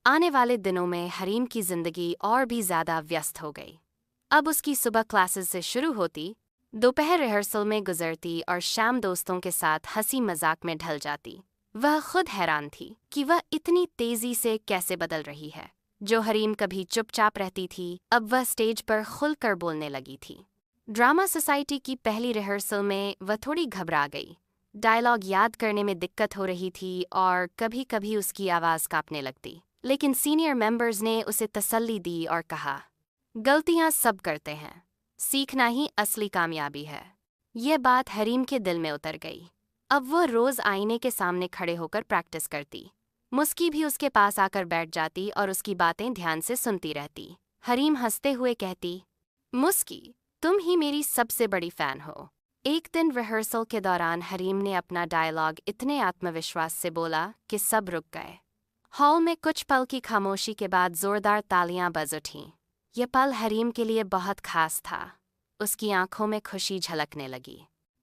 आने वाले दिनों में हरीम की जिंदगी और भी ज्यादा व्यस्त हो गई। अब उसकी सुबह क्लासेस से शुरू होती, दोपहर रिहर्सल में गुजरती और शाम दोस्तों के साथ हंसी मजाक में ढल जाती। वह खुद हैरान थी कि वह इतनी तेजी से कैसे बदल रही है। जो हरीम कभी चुपचाप रहती थी, अब वह स्टेज पर खुलकर बोलने लगी थी। ड्रामा सोसाइटी की पहली रिहर्सल में वह थोड़ी घबरा गई। डायलॉग याद करने में दिक्कत हो रही थी और कभी कभी उसकी आवाज़ कांपने लगती। लेकिन सीनियर मेंबर्स ने उसे तसल्ली दी और कहा, गलतियां सब करते हैं, सीखना ही असली कामयाबी है। यह बात हरीम के दिल में उतर गई। अब वह रोज आईने के सामने खड़े होकर प्रैक्टिस करती। मुस्की भी उसके पास आकर बैठ जाती और उसकी बातें ध्यान से सुनती रहती। हरीम हंसते हुए कहती, मुस्की, तुम ही मेरी सबसे बड़ी फैन हो। एक दिन रिहर्सल के दौरान हरीम ने अपना डायलॉग इतने आत्मविश्वास से बोला कि सब रुक गए। हॉल में कुछ पल की खामोशी के बाद जोरदार तालियां बज उठीं। ये पल हरीम के लिए बहुत खास था। उसकी आंखों में खुशी झलकने लगी।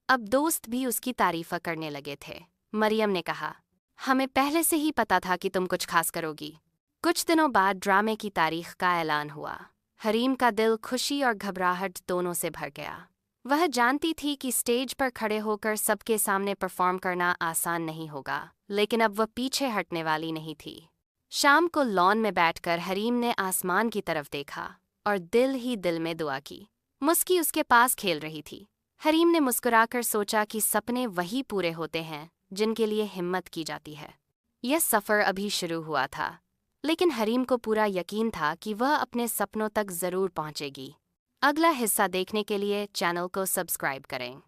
अब दोस्त भी उसकी तारीफ करने लगे थे। मरियम ने कहा, हमें पहले से ही पता था कि तुम कुछ खास करोगी। कुछ दिनों बाद ड्रामे की तारीख का ऐलान हुआ। हरीम का दिल खुशी और घबराहट दोनों से भर गया। वह जानती थी कि स्टेज पर खड़े होकर सबके सामने परफॉर्म करना आसान नहीं होगा, लेकिन अब वह पीछे हटने वाली नहीं थी। शाम को लॉन में बैठकर हरीम ने आसमान की तरफ देखा और दिल ही दिल में दुआ की। मुस्की उसके पास खेल रही थी। हरीम ने मुस्कुराकर सोचा कि सपने वही पूरे होते हैं जिनके लिए हिम्मत की जाती है। यह सफ़र अभी शुरू हुआ था, लेकिन हरीम को पूरा यकीन था कि वह अपने सपनों तक ज़रूर पहुंचेगी। अगला हिस्सा देखने के लिए चैनल को सब्सक्राइब करें।